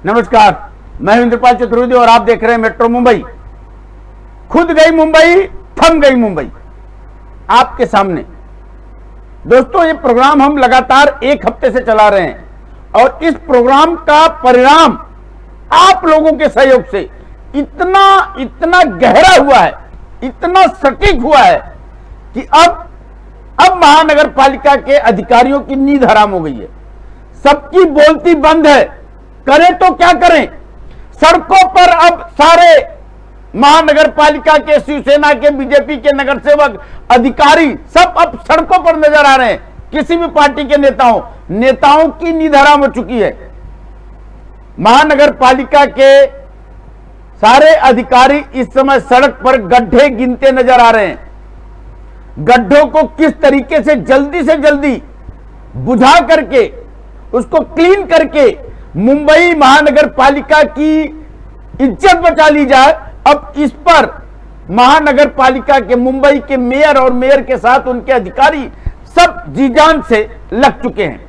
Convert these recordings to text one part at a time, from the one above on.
नमस्कार, मैं इंद्रपाल चतुर्वेदी और आप देख रहे हैं मेट्रो मुंबई। खुद गई मुंबई, थम गई मुंबई आपके सामने। दोस्तों, ये प्रोग्राम हम लगातार एक हफ्ते से चला रहे हैं और इस प्रोग्राम का परिणाम आप लोगों के सहयोग से इतना गहरा हुआ है, इतना सटीक हुआ है कि अब महानगर पालिका के अधिकारियों की नींद हराम हो गई है। सबकी बोलती बंद है। करें तो क्या करें? सड़कों पर अब सारे महानगर पालिका के, शिवसेना के, बीजेपी के नगर सेवक, अधिकारी सब अब सड़कों पर नजर आ रहे हैं। किसी भी पार्टी के नेताओं की नींद हराम हो चुकी है। महानगर पालिका के सारे अधिकारी इस समय सड़क पर गड्ढे गिनते नजर आ रहे हैं। गड्ढों को किस तरीके से जल्दी बुझा करके, उसको क्लीन करके मुंबई महानगर पालिका की इज्जत बचा ली जाए, अब इस पर महानगर पालिका के, मुंबई के मेयर और मेयर के साथ उनके अधिकारी सब जी जान से लग चुके हैं।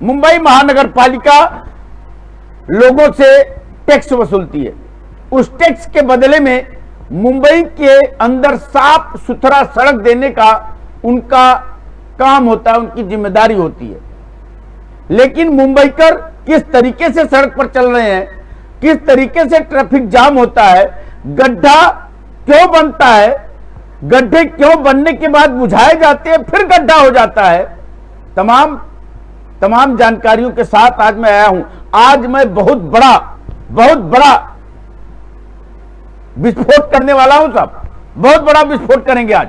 मुंबई महानगर पालिका लोगों से टैक्स वसूलती है। उस टैक्स के बदले में मुंबई के अंदर साफ सुथरा सड़क देने का उनका काम होता है, उनकी जिम्मेदारी होती है। लेकिन मुंबईकर किस तरीके से सड़क पर चल रहे हैं, किस तरीके से ट्रैफिक जाम होता है, गड्ढा क्यों बनता है, गड्ढे क्यों बनने के बाद बुझाए जाते हैं, फिर गड्ढा हो जाता है, तमाम जानकारियों के साथ आज मैं आया हूं। आज मैं बहुत बड़ा विस्फोट करने वाला हूं साहब, बहुत बड़ा विस्फोट करेंगे आज।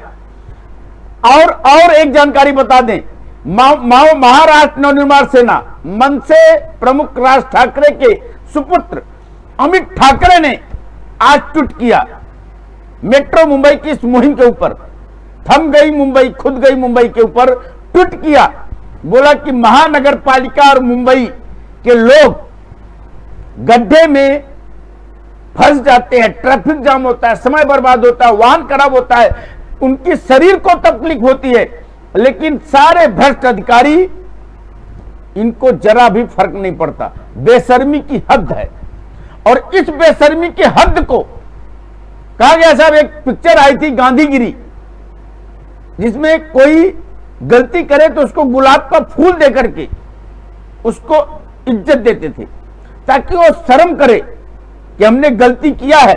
और एक जानकारी बता दें, महाराष्ट्र नवनिर्माण सेना, मनसे प्रमुख राज ठाकरे के सुपुत्र अमित ठाकरे ने आज ट्वीट किया मेट्रो मुंबई की इस मुहिम के ऊपर, थम गई मुंबई, खुद गई मुंबई के ऊपर ट्वीट किया। बोला कि महानगर पालिका और मुंबई के लोग गड्ढे में फंस जाते हैं, ट्रैफिक जाम होता है, समय बर्बाद होता है, वाहन खराब होता है, उनकी शरीर को तकलीफ होती है, लेकिन सारे भ्रष्ट अधिकारी, इनको जरा भी फर्क नहीं पड़ता। बेशर्मी की हद है। और इस बेशर्मी की हद को कहा गया साहब, एक पिक्चर आई थी गांधीगिरी, जिसमें कोई गलती करे तो उसको गुलाब का फूल देकर के उसको इज्जत देते थे, ताकि वो शर्म करे कि हमने गलती किया है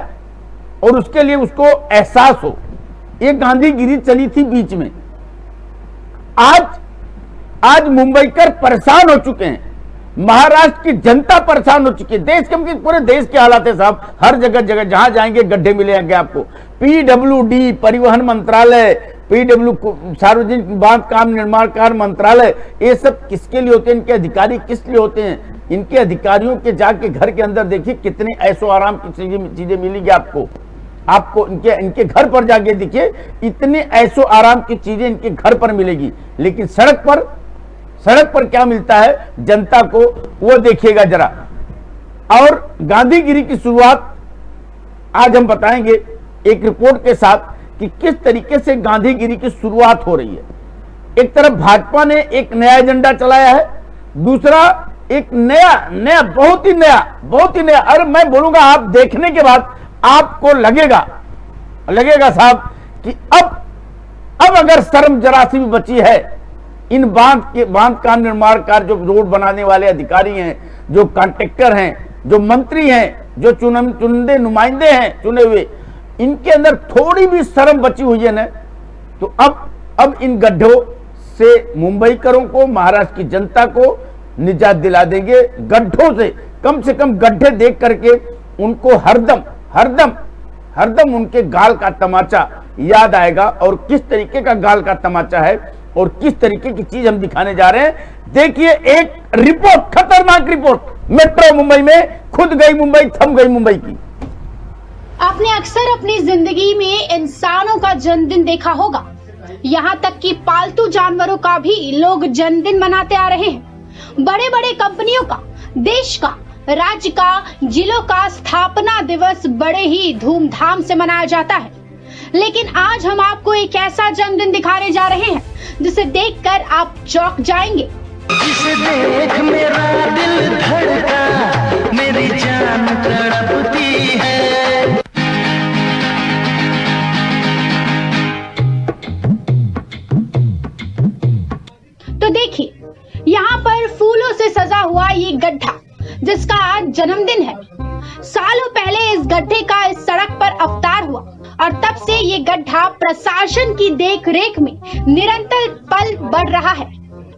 और उसके लिए उसको एहसास हो। ये गांधीगिरी चली थी बीच में। आज मुंबईकर परेशान हो चुके हैं, महाराष्ट्र की जनता परेशान हो चुकी है, देश के, पूरे देश के हालात है साहब। हर जगह जहां जाएंगे गड्ढे मिलेंगे आपको। पीडब्ल्यूडी, परिवहन मंत्रालय, सार्वजनिक बांधकाम निर्माण कार्य मंत्रालय, ये सब किसके लिए होते हैं? इनके अधिकारी किस लिए होते हैं? इनके अधिकारियों के जाके घर के अंदर देखिए कितने ऐशो आराम की चीजें मिलेगी आपको इनके घर पर जाके देखिए, इतने ऐशो आराम की चीजें इनके घर पर मिलेगी। लेकिन सड़क पर क्या मिलता है जनता को, वो देखिएगा जरा। और गांधीगिरी की शुरुआत आज हम बताएंगे एक रिपोर्ट के साथ कि किस तरीके से गांधीगिरी की शुरुआत हो रही है। एक तरफ भाजपा ने एक नया एजेंडा चलाया है, दूसरा एक नया बहुत ही नया। और मैं बोलूंगा, आप देखने के बाद आपको लगेगा साहब कि अब अगर शर्म जरा सी भी बची है, इन बांध का निर्माण कार्य, जो रोड बनाने वाले अधिकारी हैं, जो कॉन्ट्रैक्टर हैं, जो मंत्री हैं, जो चुनिंदे नुमाइंदे हैं चुने हुए, इनके अंदर थोड़ी भी शर्म बची हुई है ना, तो अब इन गड्ढों से मुंबईकरों को, महाराष्ट्र की जनता को निजात दिला देंगे। गड्ढों से कम गड्ढे देख करके उनको हरदम उनके गाल का तमाचा याद आएगा। और किस तरीके का गाल का तमाचा है और किस तरीके की चीज हम दिखाने जा रहे हैं, देखिए एक रिपोर्ट, खतरनाक रिपोर्ट मेट्रो मुंबई में, खुद गई मुंबई, थम गई मुंबई की। आपने अक्सर अपनी जिंदगी में इंसानों का जन्मदिन देखा होगा, यहाँ तक कि पालतू जानवरों का भी लोग जन्मदिन मनाते आ रहे हैं। बड़े बड़े कंपनियों का, देश का, राज्य का, जिलों का स्थापना दिवस बड़े ही धूमधाम से मनाया जाता है। लेकिन आज हम आपको एक ऐसा जन्मदिन दिखाने जा रहे हैं जिसे देखकर आप चौंक जाएंगे। जिसे देख मेरा दिल धड़का, ये गड्ढा जिसका आज जन्मदिन है। सालों पहले इस गड्ढे का इस सड़क पर अवतार हुआ और तब से ये गड्ढा प्रशासन की देखरेख में निरंतर पल बढ़ रहा है।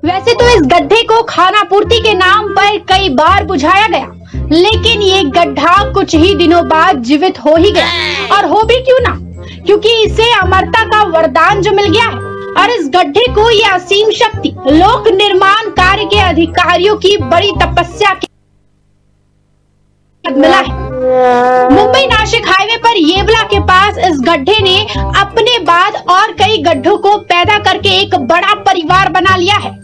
वैसे तो इस गड्ढे को खानापूर्ति के नाम पर कई बार बुझाया गया, लेकिन ये गड्ढा कुछ ही दिनों बाद जीवित हो ही गया। और हो भी क्यों ना, क्योंकि इसे अमरता का वरदान जो मिल गया है। और इस गड्ढे को ये असीम शक्ति लोक निर्माण कार्य के अधिकारियों की बड़ी तपस्या के मिला है। मुंबई नासिक हाईवे पर येवला के पास इस गड्ढे ने अपने बाद और कई गड्ढों को पैदा करके एक बड़ा परिवार बना लिया है।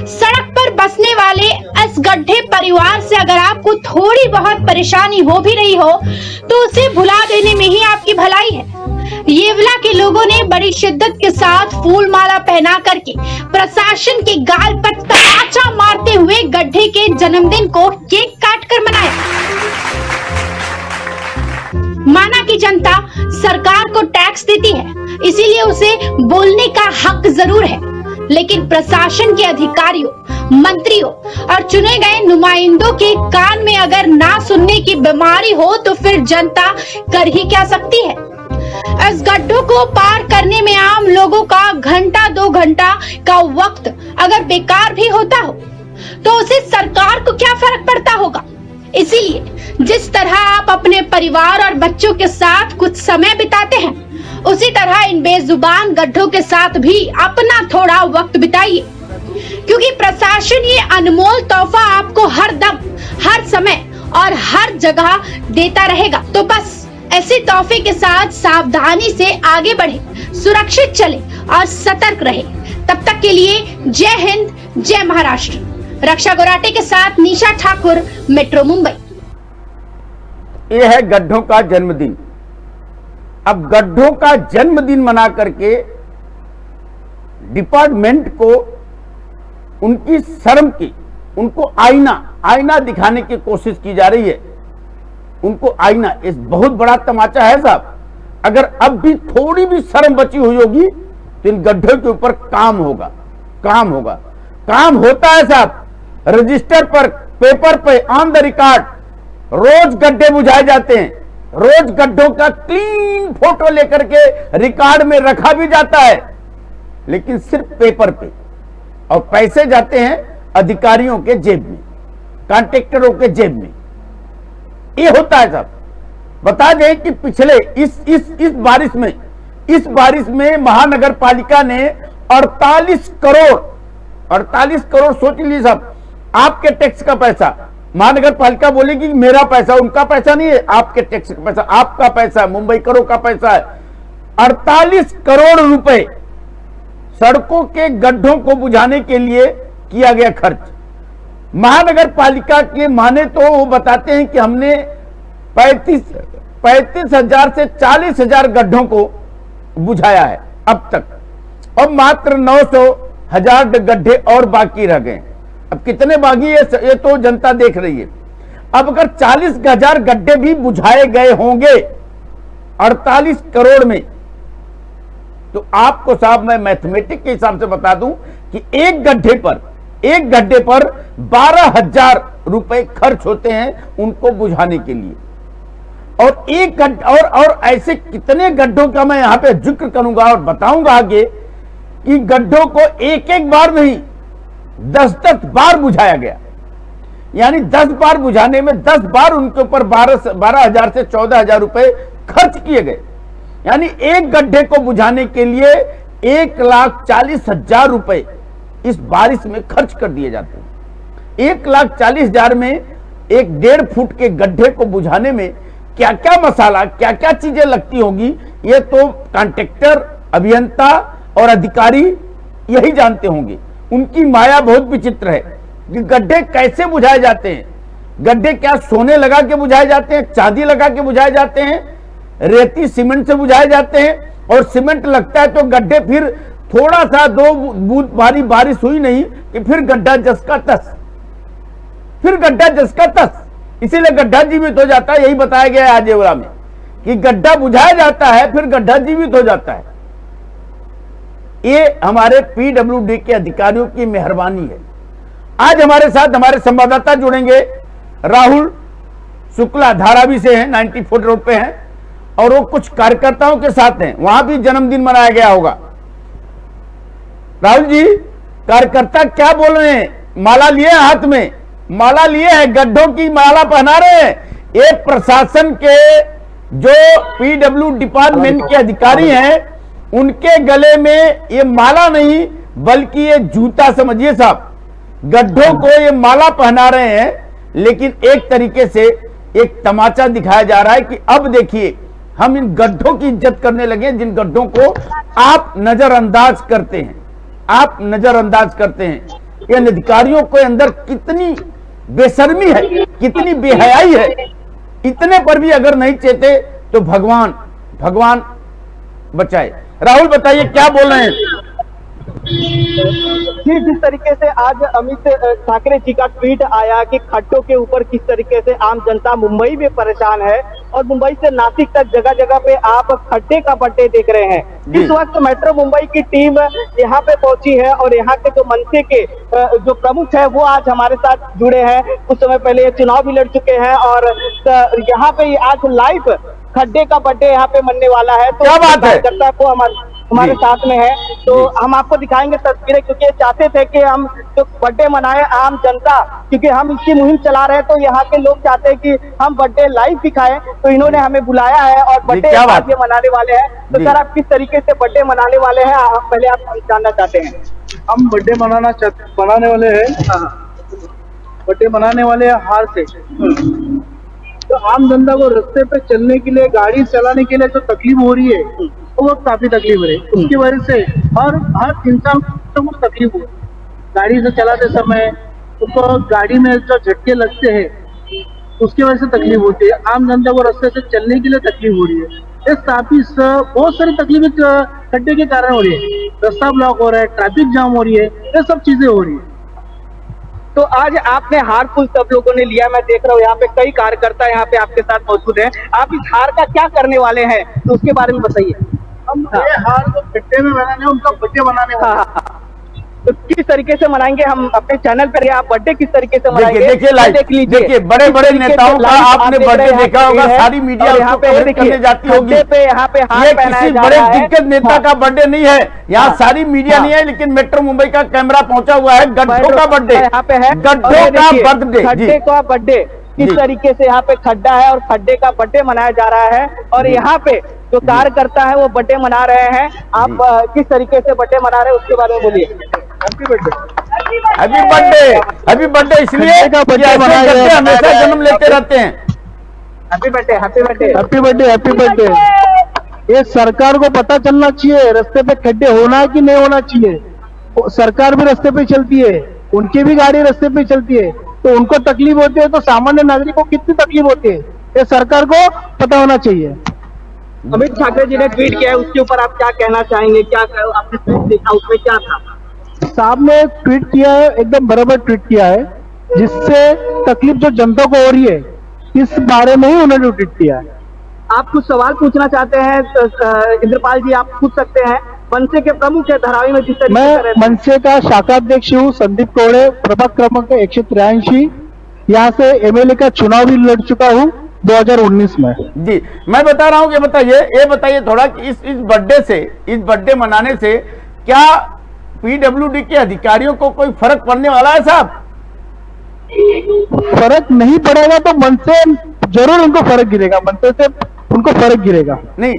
सड़क पर बसने वाले इस गड्ढे परिवार से अगर आपको थोड़ी बहुत परेशानी हो भी रही हो तो उसे भुला देने में ही आपकी भलाई है। येवला के लोगों ने बड़ी शिद्दत के साथ फूल माला पहना करके प्रशासन के गाल पर तमाचा मारते हुए गड्ढे के जन्मदिन को केक काट कर मनाया। माना कि जनता सरकार को टैक्स देती है, इसीलिए उसे बोलने का हक जरूर है, लेकिन प्रशासन के अधिकारियों, मंत्रियों और चुने गए नुमाइंदों के कान में अगर ना सुनने की बीमारी हो तो फिर जनता कर ही क्या सकती है। इस गड्ढों को पार करने में आम लोगों का घंटा 2 घंटा का वक्त अगर बेकार भी होता हो तो उसे सरकार को क्या फर्क पड़ता होगा। इसीलिए जिस तरह आप अपने परिवार और बच्चों के साथ कुछ समय बिताते हैं, उसी तरह इन बेजुबान गड्ढों के साथ भी अपना थोड़ा वक्त बिताइए, क्योंकि प्रशासन ये अनमोल तोहफा आपको हर दम, हर समय और हर जगह देता रहेगा। तो बस ऐसे तोहफे के साथ सावधानी से आगे बढ़े, सुरक्षित चले और सतर्क रहे। तब तक के लिए जय हिंद, जय महाराष्ट्र। रक्षा गोराटे के साथ निशा ठाकुर, मेट्रो मुंबई। यह है गड्ढों का जन्मदिन। अब गड्ढों का जन्मदिन मना करके डिपार्टमेंट को उनकी शर्म की, उनको आईना दिखाने की कोशिश की जा रही है। उनको आईना, इस बहुत बड़ा तमाचा है साहब। अगर अब भी थोड़ी भी शर्म बची हुई होगी तो इन गड्ढों के ऊपर काम होगा। काम होता है साहब। रजिस्टर पर, पेपर पे, ऑन द रिकॉर्ड रोज गड्ढे बुझाए जाते हैं। रोज गड्ढों का क्लीन फोटो लेकर के रिकॉर्ड में रखा भी जाता है, लेकिन सिर्फ पेपर पे, और पैसे जाते हैं अधिकारियों के जेब में, कॉन्ट्रैक्टरों के जेब में। ये होता है साहब। बता दें कि पिछले इस बारिश में महानगर पालिका ने 48 करोड़ सोच लीजिए साहब, आपके टैक्स का पैसा। महानगर पालिका बोलेगी मेरा पैसा, उनका पैसा नहीं है, आपके टैक्स का पैसा, आपका पैसा, मुंबई करों का पैसा है। 48 करोड़ रुपए सड़कों के गड्ढों को बुझाने के लिए किया गया खर्च। महानगर पालिका के माने तो वो बताते हैं कि हमने 35,000 से 40,000 गड्ढों को बुझाया है अब तक, और मात्र 900,000 गड्ढे और बाकी रह गए। अब कितने बाकी है ये तो जनता देख रही है। अब अगर 40,000 गड्ढे भी बुझाए गए होंगे 48 करोड़ में, तो आपको साहब मैं मैथमेटिक के हिसाब से बता दूं कि एक गड्ढे पर 12,000 रुपए खर्च होते हैं उनको बुझाने के लिए। और एक और ऐसे कितने गड्ढों का मैं यहां पे जिक्र करूंगा और बताऊंगा आगे कि गड्ढों को एक बार नहीं 10 बार बुझाया गया। यानी 10 बार बुझाने में 10 बार उनके ऊपर 12,000 से 14,000 रुपए खर्च किए गए। यानी एक गड्ढे को बुझाने के लिए 1,40,000 रुपए इस बारिश में खर्च कर दिए जाते हैं। 1,40,000 में एक 1.5 फुट के गड्ढे को बुझाने में क्या क्या मसाला, क्या क्या चीजें लगती होगी, ये तो कॉन्ट्रैक्टर, अभियंता और अधिकारी यही जानते होंगे। उनकी माया बहुत विचित्र है कि गड्ढे कैसे बुझाए जाते हैं। गड्ढे क्या सोने लगा के बुझाए जाते हैं, चांदी लगा के बुझाए जाते हैं, रेती सीमेंट से बुझाए जाते हैं, और सीमेंट लगता है तो गड्ढे फिर थोड़ा सा 2 बूंद बारिश हुई नहीं कि फिर गड्ढा जसका तस, इसीलिए गड्ढा जीवित हो जाता है। यही बताया गया है आज येवला में कि गड्ढा बुझाया जाता है फिर गड्ढा जीवित हो जाता है। ये हमारे पीडब्ल्यूडी के अधिकारियों की मेहरबानी है। आज हमारे साथ हमारे संवाददाता जुड़ेंगे, राहुल शुक्ला धारावी से हैं, 94 रोड पे हैं और वो कुछ कार्यकर्ताओं के साथ हैं, वहां भी जन्मदिन मनाया गया होगा। राहुल जी, कार्यकर्ता क्या बोल रहे हैं? माला लिए हाथ में, माला लिए हैं, गड्ढों की माला पहना रहे हैं। एक प्रशासन के जो पीडब्ल्यू डिपार्टमेंट के अधिकारी हैं उनके गले में ये माला नहीं बल्कि ये जूता समझिए साहब, गड्ढों को ये माला पहना रहे हैं। लेकिन एक तरीके से एक तमाचा दिखाया जा रहा है कि अब देखिए हम इन गड्ढों की इज्जत करने लगे जिन गड्ढों को आप नजरअंदाज करते हैं, आप नजरअंदाज करते हैं। इन अधिकारियों के अंदर कितनी बेशर्मी है, कितनी बेहयाई है, इतने पर भी अगर नहीं चेते तो भगवान भगवान बचाए। राहुल बताइए क्या बोल रहे हैं? जी, जिस तरीके से आज अमित ठाकरे जी का ट्वीट आया कि खड्डों के ऊपर किस तरीके से आम जनता मुंबई में परेशान है और मुंबई से नासिक तक जगह जगह पे आप खड्डे का बड्डे देख रहे हैं। इस वक्त मेट्रो मुंबई की टीम यहाँ पे पहुंची है और यहाँ के जो मनसे के जो प्रमुख है वो आज हमारे साथ जुड़े हैं। कुछ समय पहले ये चुनाव भी लड़ चुके हैं और यहाँ पे आज लाइव खड्डे का बड्डे यहाँ पे मनने वाला है। तो क्या बात है? जनता को हमारे साथ में है, तो हम आपको दिखाएंगे तस्वीरें, क्योंकि चाहते थे कि हम जो बर्थडे मनाए आम जनता, क्योंकि हम इसकी मुहिम चला रहे हैं तो यहाँ के लोग चाहते हैं कि हम बर्थडे लाइव दिखाएं, तो इन्होंने हमें बुलाया है और बर्थडे आज ये मनाने वाले हैं। तो सर, आप किस तरीके से बर्थडे मनाने वाले हैं, पहले आप जानना चाहते हैं? हम बर्थडे मनाने वाले हैं, बर्थडे मनाने वाले हैं हार से। तो आम जनता को रास्ते पे चलने के लिए, गाड़ी चलाने के लिए जो तकलीफ हो रही है वो काफी तकलीफ हो रही है। उसकी वजह से हर इंसान को तकलीफ हो, गाड़ी से चलाते समय उनको गाड़ी में जो झटके लगते हैं उसकी वजह से तकलीफ होती है। आम जनता को रास्ते से चलने के लिए तकलीफ हो रही है। ये काफी बहुत सारी तकलीफें खड्डे के कारण हो रही है, रास्ता ब्लॉक हो रहा है, ट्रैफिक जाम हो रही है, ये सब चीजें हो रही है। तो आज आपने हार फूल सब लोगों ने लिया, मैं देख रहा हूँ यहाँ पे कई कार्यकर्ता यहाँ पे आपके साथ मौजूद हैं। आप इस हार का क्या करने वाले हैं, तो उसके बारे में बताइए। हम ये हार को खड्डे में बनाने, उनका बर्थडे बनाने वाले हैं। तो किस तरीके से मनाएंगे हम अपने चैनल पर, आप बर्थडे किस तरीके से मनाएंगे? देखिए लाइव, देखिए बड़े बड़े नेताओं का आपने बर्थडे देखा होगा, सारी मीडिया यहाँ पे करने जाती होगी। यहाँ पे ये किसी बड़े दिग्गज नेता का बर्थडे नहीं है, यहाँ सारी मीडिया नहीं है, लेकिन मेट्रो मुंबई का कैमरा पहुंचा हुआ है। गड्ढों का बर्थडे, यहाँ पे है, गड्ढों का बर्थडे, खड्डे का बर्थडे किस तरीके से यहाँ पे खड्डा है और खड्डे का बर्थडे मनाया जा रहा है और यहाँ पे जो कार्यकर्ता है वो बर्थडे मना रहे हैं। आप किस तरीके से बर्थडे मना रहे हैं उसके बारे में बोलिए। Happy birthday, happy birthday, happy birthday इसलिए हमेशा जन्म लेते रहते हैं। Happy birthday, happy birthday, happy birthday, happy birthday. ये सरकार को पता चलना चाहिए रास्ते पे खड्डे होना है कि नहीं होना चाहिए। सरकार भी रास्ते पे चलती है, उनकी भी गाड़ी रास्ते पे चलती है, तो उनको तकलीफ होती है तो सामान्य नागरिक को कितनी तकलीफ होती है ये सरकार को पता होना चाहिए। अमित ठाकरे जी ने ट्वीट किया है, उसके ऊपर आप क्या कहना चाहेंगे? क्या आपने ट्वीट देखा, उसमें क्या था? साहब ने ट्वीट किया है, एकदम बराबर ट्वीट किया है, जिससे तकलीफ जो जनता को हो रही है इस बारे में ही उन्होंने ट्वीट किया है। आप कुछ सवाल पूछना चाहते हैं इंद्रपाल जी, आप पूछ सकते हैं। मनसे के प्रमुख है धारावी में, जिस तरीके मैं मनसे का शाखाध्यक्ष हूँ, संदीप कौड़े, प्रभाग क्रमांक 183। यहाँ से एमएलए का चुनाव भी लड़ चुका हूँ 2019 में। जी, मैं बता रहा हूँ कि ये बताइए थोड़ा कि इस बर्थडे से, इस बर्थडे मनाने से क्या पीडब्ल्यूडी के अधिकारियों को कोई फर्क पड़ने वाला है साहब? फर्क नहीं पड़ेगा तो मन से जरूर उनको फर्क गिरेगा, मनसे से उनको फर्क गिरेगा। नहीं,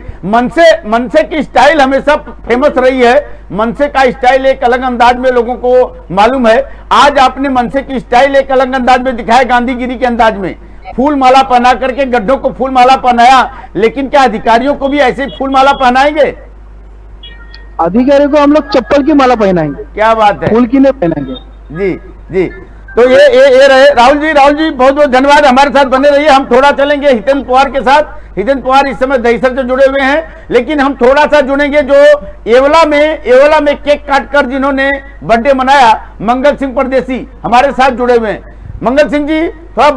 मनसे की स्टाइल हमेशा फेमस रही है। मनसे का स्टाइल एक अलग अंदाज में लोगों को मालूम है। आज आपने मनसे की स्टाइल एक अलग अंदाज में दिखाया, गांधीगिरी के अंदाज में, फूल माला पहना करके गड्ढों को फूल माला पहनाया। लेकिन क्या अधिकारियों को भी ऐसे फूल माला पहनाएंगे? अधिकारी को हम लोग चप्पल की माला पहनाएंगे। क्या बात है, फूल की नहीं पहनाएंगे। जी जी। तो ये रहे राहुल जी बहुत बहुत धन्यवाद, हमारे साथ बने रहिए। हम थोड़ा चलेंगे हितेंद्र पवार के साथ। हितेंद्र पवार इस समय दहीसर से जुड़े हुए हैं, लेकिन हम थोड़ा सा जुड़ेंगे जो येवला में केक काटकर जिन्होंने बर्थडे मनाया, मंगल सिंह परदेसी हमारे साथ जुड़े हुए हैं। मंगल सिंह जी, थोड़ा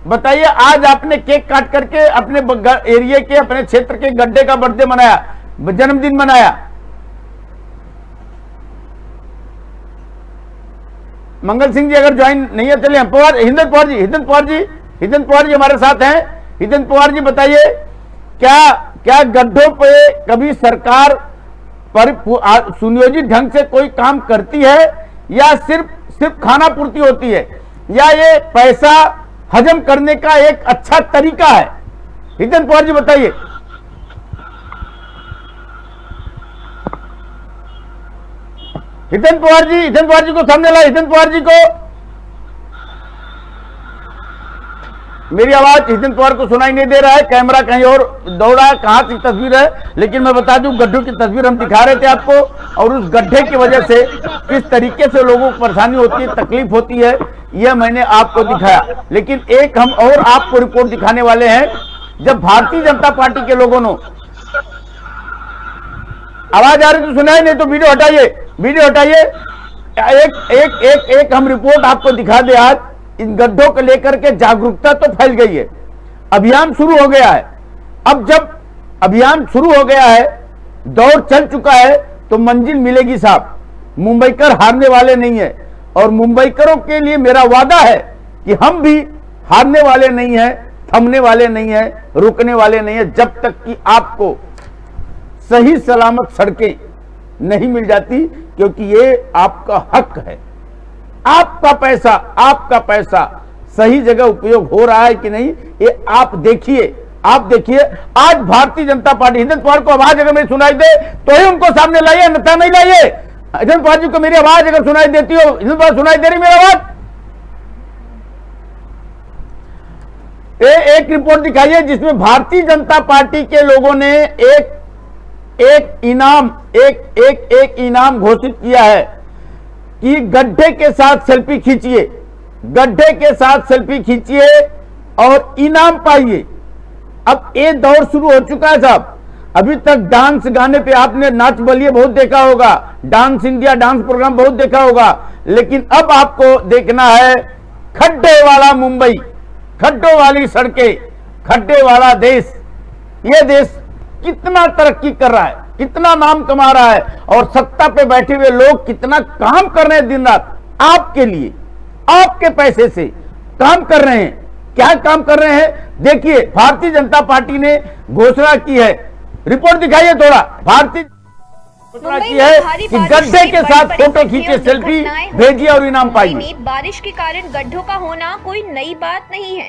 बताइए आज आपने केक काट करके अपने एरिया के, अपने क्षेत्र के गड्ढे का बर्थडे मनाया, जन्मदिन मनाया। मंगल सिंह जी अगर ज्वाइन नहीं है, चलिए पवार, हितेंद्र पवार जी हमारे साथ हैं। हितेंद्र पवार जी बताइए, क्या गड्ढों पे कभी सरकार पर सुनियोजित ढंग से कोई काम करती है या सिर्फ खाना पूर्ति होती है, या ये पैसा हजम करने का एक अच्छा तरीका है? हितेंद्र पवार जी बताइए। हितेंद्र पवार जी को सामने लाए। हितेंद्र पवार जी को मेरी आवाज हितेंद्र पवार को सुनाई नहीं दे रहा है, कैमरा कहीं और दौड़ा, कहां की तस्वीर है, लेकिन मैं बता दूं गड्ढों की तस्वीर हम दिखा रहे थे आपको, और उस गड्ढे की वजह से किस तरीके से लोगों को परेशानी होती है, तकलीफ होती है, यह मैंने आपको दिखाया। लेकिन एक हम और आपको रिपोर्ट दिखाने वाले हैं। जब भारतीय जनता पार्टी के लोगों ने, आवाज आ रही तो सुनाई, नहीं तो वीडियो हटाइए। एक हम रिपोर्ट आपको दिखा दे। आज इन गड्ढों को लेकर के जागरूकता तो फैल गई है, अभियान शुरू हो गया है। अब जब अभियान शुरू हो गया है, दौर चल चुका है, तो मंजिल मिलेगी साहब। मुंबईकर हारने वाले नहीं है, और मुंबईकरों के लिए मेरा वादा है कि हम भी हारने वाले नहीं है, थमने वाले नहीं है, रुकने वाले नहीं है, जब तक कि आपको सही सलामत सड़कें नहीं मिल जाती, क्योंकि ये आपका हक है। आपका पैसा सही जगह उपयोग हो रहा है कि नहीं, ये आप देखिए। आज भारतीय जनता पार्टी, हितेंद्र पवार को आवाज अगर मेरी सुनाई दे तो ही उनको सामने लाइए, अन्यथा नहीं लाइए। हितेंद्र पवार जी को मेरी आवाज अगर सुनाई देती हो, हितेंद्र पवार सुनाई दे रही मेरी आवाज? एक रिपोर्ट दिखाइए जिसमें भारतीय जनता पार्टी के लोगों ने एक इनाम घोषित किया है कि गड्ढे के साथ सेल्फी खींचिए और इनाम पाइए। अब ये दौर शुरू हो चुका है साहब। अभी तक डांस गाने पे आपने नाच बलिए बहुत देखा होगा, डांस इंडिया डांस प्रोग्राम बहुत देखा होगा, लेकिन अब आपको देखना है खड्डे वाला मुंबई, खड्डों वाली सड़कें, खड्डे वाला देश। ये देश कितना तरक्की कर रहा है, कितना नाम कमा रहा है, और सत्ता पे बैठे हुए लोग कितना काम कर रहे हैं दिन रात आपके लिए, आपके पैसे से काम कर रहे हैं। क्या काम कर रहे हैं देखिए। भारतीय जनता पार्टी ने घोषणा की है, रिपोर्ट दिखाइए थोड़ा। भारतीय घोषणा की है कि गड्ढे के साथ फोटो खींचे, सेल्फी भेजिए और इनाम पाइए। बारिश के कारण गड्ढों का होना कोई नई बात नहीं है,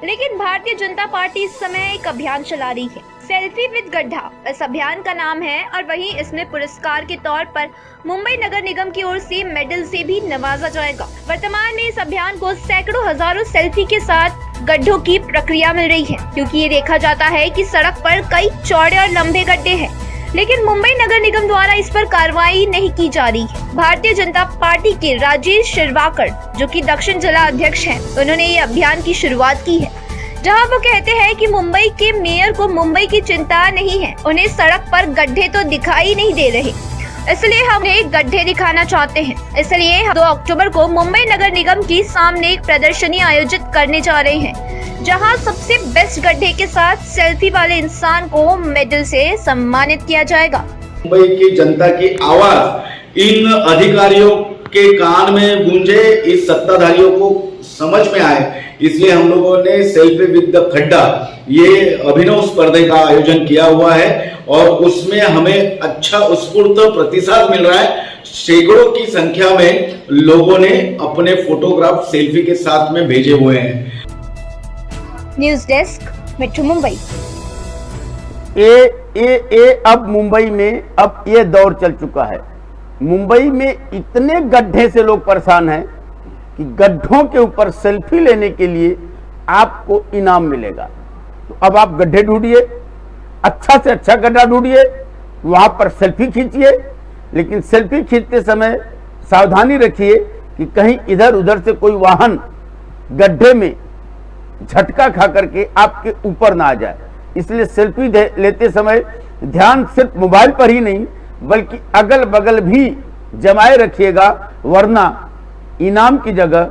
लेकिन भारतीय जनता पार्टी इस समय एक अभियान चला रही है, सेल्फी विद गड्ढा इस अभियान का नाम है। और वहीं इसमें पुरस्कार के तौर पर मुंबई नगर निगम की ओर से मेडल से भी नवाजा जाएगा। वर्तमान में इस अभियान को सैकड़ों हजारों सेल्फी के साथ गड्ढों की प्रक्रिया मिल रही है, क्योंकि ये देखा जाता है कि सड़क पर कई चौड़े और लंबे गड्ढे हैं, लेकिन मुंबई नगर निगम द्वारा इस पर कार्रवाई नहीं की जा रही है। भारतीय जनता पार्टी के राजेश शिरवाकर, जो कि दक्षिण जिला अध्यक्ष हैं, उन्होंने ये अभियान की शुरुआत की है, जहां वो कहते हैं कि मुंबई के मेयर को मुंबई की चिंता नहीं है, उन्हें सड़क पर गड्ढे तो दिखाई नहीं दे रहे, इसलिए हम एक गड्ढे दिखाना चाहते हैं। इसलिए हम 2 अक्टूबर को मुंबई नगर निगम के सामने एक प्रदर्शनी आयोजित करने जा रहे हैं, जहां सबसे बेस्ट गड्ढे के साथ सेल्फी वाले इंसान को मेडल से सम्मानित किया जाएगा। मुंबई की जनता की आवाज इन अधिकारियों के कान में गूंजे, इस सत्ताधारियों को समझ में आए, इसलिए हम लोगों ने सेल्फी विद द खड्डा ये अभिनव स्पर्धा का आयोजन किया हुआ है, और उसमें हमें अच्छा उत्स्फूर्त प्रतिसाद मिल रहा है। सैकड़ों की संख्या में लोगों ने अपने फोटोग्राफ सेल्फी के साथ में भेजे हुए हैं। News desk, metro Mumbai. अब मुंबई में अब ये दौर चल चुका है। मुंबई में इतने गड्ढे से लोग परेशान हैं कि गड्ढों के ऊपर सेल्फी लेने के लिए आपको इनाम मिलेगा। तो अब आप गड्ढे ढूंढिए, अच्छा से अच्छा गड्ढा ढूंढिए, वहां पर सेल्फी खींचिए, लेकिन सेल्फी खींचते समय सावधानी रखिए कि कहीं इधर उधर से कोई वाहन गड्ढे में झटका खा करके आपके ऊपर ना आ जाए। इसलिए सेल्फी लेते समय ध्यान सिर्फ मोबाइल पर ही नहीं बल्कि अगल बगल भी जमाए रखिएगा, वरना इनाम की जगह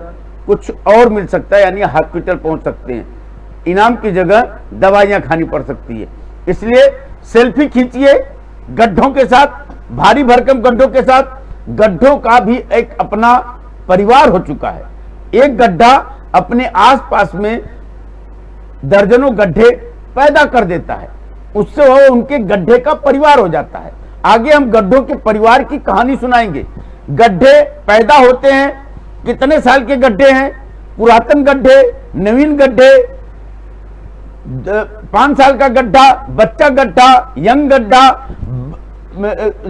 कुछ और मिल सकता है, यानी हॉस्पिटल पहुंच सकते हैं। इनाम की जगह दवाइयां खानी पड़ सकती है। इसलिए सेल्फी खींचिए गड्ढों के साथ, भारी भरकम गड्ढों के साथ। गड्ढों का भी एक अपना परिवार हो चुका है। एक गड्ढा अपने आसपास में दर्जनों गड्ढे पैदा कर देता है, उससे वो उनके गड्ढे का परिवार हो जाता है। आगे हम गड्ढों के परिवार की कहानी सुनाएंगे। गड्ढे पैदा होते हैं, कितने साल के गड्ढे हैं, पुरातन गड्ढे, नवीन गड्ढे, 5 साल का गड्ढा, बच्चा गड्ढा, यंग गड्ढा,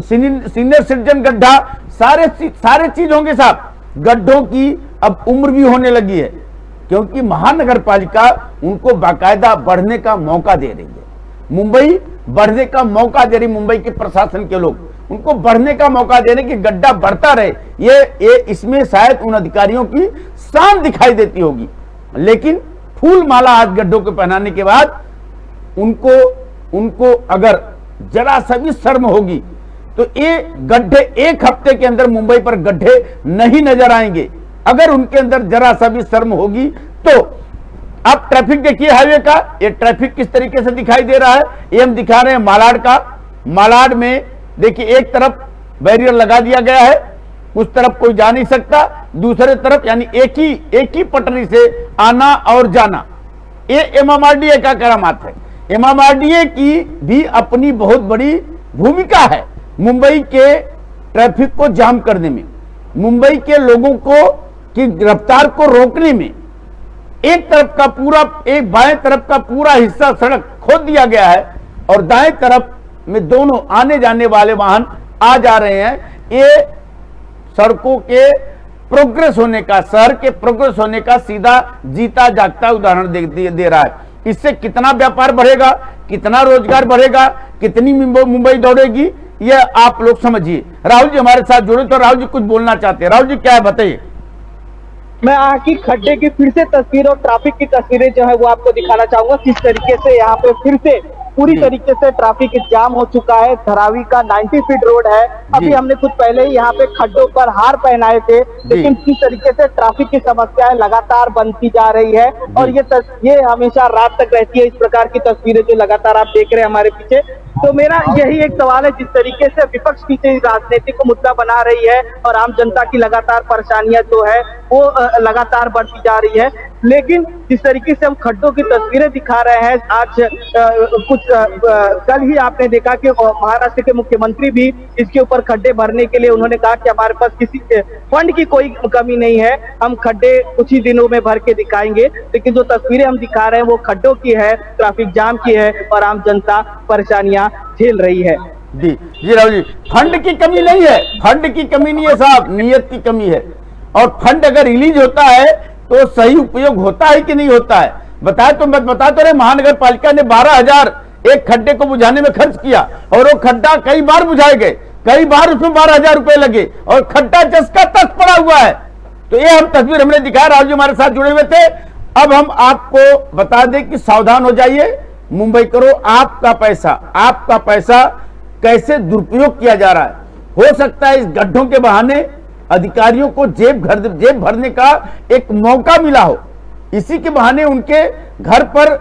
सीनियर सिटीजन गड्ढा, सारे चीज होंगे साहब। गड्ढों की अब उम्र भी होने लगी है, क्योंकि महानगर पालिका उनको बाकायदा बढ़ने का मौका दे रही है। मुंबई बढ़ने का मौका दे रही, मुंबई के प्रशासन के लोग उनको बढ़ने का मौका दे रहे कि गड्ढा बढ़ता रहे। ये इसमें शायद उन अधिकारियों की शान दिखाई देती होगी, लेकिन फूल माला आज गड्ढों को पहनाने के बाद उनको अगर जरा सा भी शर्म होगी तो ये गड्ढे एक हफ्ते के अंदर मुंबई पर गड्ढे नहीं नजर आएंगे। अगर उनके अंदर जरा सा भी शर्म होगी तो आप ट्रैफिक देखिए हाईवे का, ये ट्रैफिक किस तरीके से दिखाई दे रहा है। ये हम दिखा रहे हैं मालाड का। मालाड में देखिए एक तरफ बैरियर लगा दिया गया है, उस तरफ कोई जा नहीं सकता, दूसरे तरफ यानी एक ही पटरी से आना और जाना। ये एमएमआरडीए का करामात है। एमएमआरडीए की भी अपनी बहुत बड़ी भूमिका है मुंबई के ट्रैफिक को जाम करने में, मुंबई के लोगों को की रफ्तार को रोकने में। एक बाएं तरफ का पूरा हिस्सा सड़क खोद दिया गया है और दाएं तरफ में दोनों आने जाने वाले वाहन आ जा रहे हैं। ये सड़कों के प्रोग्रेस होने का, शहर के प्रोग्रेस होने का सीधा जीता जागता उदाहरण दे रहा है। इससे कितना व्यापार बढ़ेगा, कितना रोजगार बढ़ेगा, कितनी मुंबई दौड़ेगी, ये आप लोग समझिए। राहुल जी हमारे साथ जुड़े, तो राहुल जी कुछ बोलना चाहते हैं। राहुल जी क्या है बताइए। मैं यहाँ की खड्डे की फिर से तस्वीर और ट्रैफिक की तस्वीरें जो है वो आपको दिखाना चाहूंगा, किस तरीके से यहाँ पे फिर से पूरी तरीके से ट्रैफिक जाम हो चुका है। धरावी का 90 फीट रोड है। अभी हमने कुछ पहले ही यहाँ पे खड्डों पर हार पहनाए थे, लेकिन किस तरीके से ट्रैफिक की समस्याएं लगातार बनती जा रही है और ये हमेशा रात तक रहती है। इस प्रकार की तस्वीरें जो लगातार आप देख रहे हैं हमारे पीछे। तो मेरा यही एक सवाल है, जिस तरीके से विपक्ष पीछे राजनीति को मुद्दा बना रही है और आम जनता की लगातार परेशानियां जो है वो लगातार बढ़ती जा रही है, लेकिन जिस तरीके से हम खड्डों की तस्वीरें दिखा रहे हैं, आज कल ही आपने देखा कि महाराष्ट्र के मुख्यमंत्री भी इसके ऊपर खड्डे भरने के लिए उन्होंने कहा कि हमारे पास किसी फंड की कोई कमी नहीं है, हम खड्डे कुछ ही दिनों में भर के दिखाएंगे। लेकिन जो तस्वीरें हम दिखा रहे हैं वो खड्डों की है, ट्रैफिक जाम की है और आम जनता परेशानियां झेल रही है। जी राहुल जी, फंड की कमी नहीं है, फंड की कमी नहीं है साहब, नियत की कमी है। और फंड अगर रिलीज होता है तो सही उपयोग होता है कि नहीं होता है। बता तो रहे, महानगर पालिका ने 12,000 एक खड्डे को बुझाने में खर्च किया और वो खड्डा कई बार बुझाए गए, कई बार उसमें 12,000 रुपए लगे और खड्डा जस का तस पड़ा हुआ है। तो ये हम तस्वीर हमने दिखाया, राहुल जी हमारे साथ जुड़े हुए थे। अब हम आपको बता दें कि सावधान हो जाइए, मुंबई करो। आपका पैसा कैसे दुरुपयोग किया जा रहा है। हो सकता है इस गड्ढों के बहाने अधिकारियों को जेब भरने का एक मौका मिला हो, इसी के बहाने उनके घर पर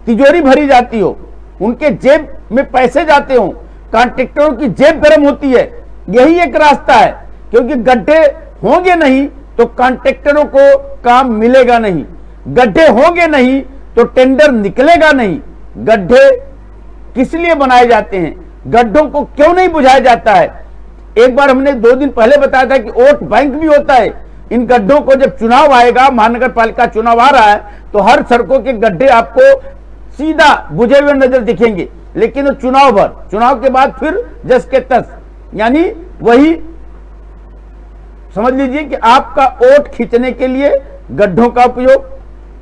तिजोरी भरी जाती हो, उनके जेब में पैसे जाते हो, कॉन्ट्रैक्टरों की जेब गर्म होती है। यही एक रास्ता है, क्योंकि गड्ढे होंगे नहीं तो कॉन्ट्रैक्टरों को काम मिलेगा नहीं, गड्ढे होंगे नहीं तो टेंडर निकलेगा नहीं। गड्ढे किस लिए बनाए जाते हैं, गड्ढों को क्यों नहीं बुझाया जाता है। एक बार हमने 2 दिन पहले बताया था कि वोट बैंक भी होता है। इन गड्ढों को जब चुनाव आएगा, महानगर पालिका चुनाव आ रहा है, तो हर सड़कों के गड्ढे आपको सीधा बुझे हुए नजर दिखेंगे, लेकिन चुनाव के बाद फिर जस के तस, यानी वही समझ लीजिए कि आपका वोट खींचने के लिए गड्ढों का उपयोग,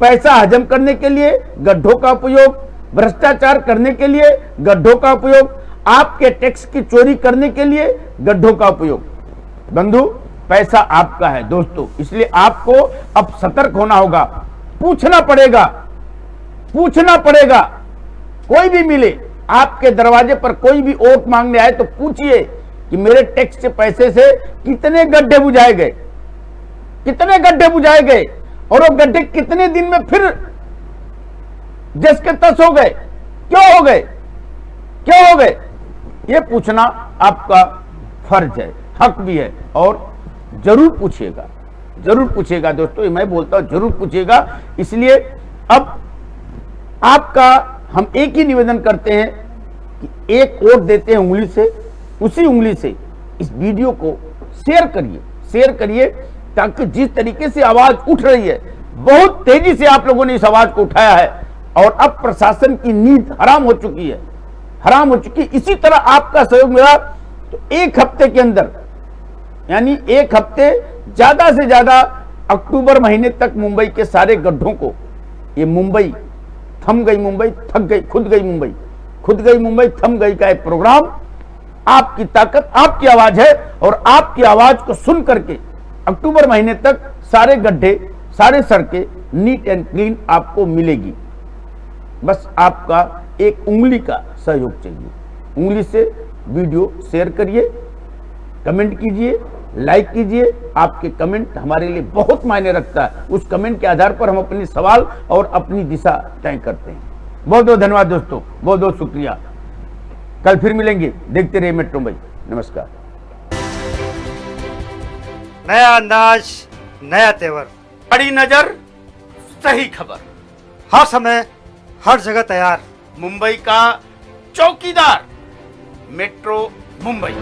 पैसा हजम करने के लिए गड्ढों का उपयोग, भ्रष्टाचार करने के लिए गड्ढों का उपयोग, आपके टैक्स की चोरी करने के लिए गड्ढों का उपयोग। बंधु, पैसा आपका है दोस्तों, इसलिए आपको अब सतर्क होना होगा, पूछना पड़ेगा। कोई भी मिले आपके दरवाजे पर, कोई भी वोट मांगने आए तो पूछिए कि मेरे टैक्स के पैसे से कितने गड्ढे बुझाए गए और वो गड्ढे कितने दिन में फिर जस के तस हो गए, क्यों हो गए, ये पूछना आपका फर्ज है, हक भी है, और जरूर पूछिएगा। जरूर पूछेगा दोस्तों, ये मैं बोलता हूं जरूर पूछेगा। इसलिए अब आपका हम एक ही निवेदन करते हैं कि एक वोट देते हैं उंगली से, उसी उंगली से इस वीडियो को शेयर करिए ताकि जिस तरीके से आवाज उठ रही है, बहुत तेजी से आप लोगों ने इस आवाज को उठाया है और अब प्रशासन की नींद हराम हो चुकी है, इसी तरह आपका सहयोग मिला तो एक हफ्ते के अंदर, यानी एक हफ्ते ज्यादा से ज्यादा अक्टूबर महीने तक मुंबई के सारे गड्ढों को, ये मुंबई थम गई, मुंबई थक गई, खुद गई मुंबई थम गई का एक प्रोग्राम, आपकी ताकत, आपकी आवाज है और आपकी आवाज को सुन करके अक्टूबर महीने तक सारे गड्ढे, सारे सड़कें नीट एंड क्लीन आपको मिलेगी। बस आपका एक उंगली का सहयोग चाहिए। उंगली से वीडियो शेयर करिए, कमेंट कीजिए, लाइक कीजिए। आपके कमेंट हमारे लिए बहुत मायने रखता है। उस कमेंट के आधार पर हम अपने सवाल और अपनी दिशा तय करते हैं। बहुत बहुत धन्यवाद दोस्तों, बहुत बहुत शुक्रिया। कल फिर मिलेंगे, देखते रहिए मेट्रो मुंबई। नमस्कार। नया अंदाज, नया तेवर, बड़ी नजर, सही खबर, हर समय हर जगह तैयार। मुंबई का चौकीदार, मेट्रो मुंबई।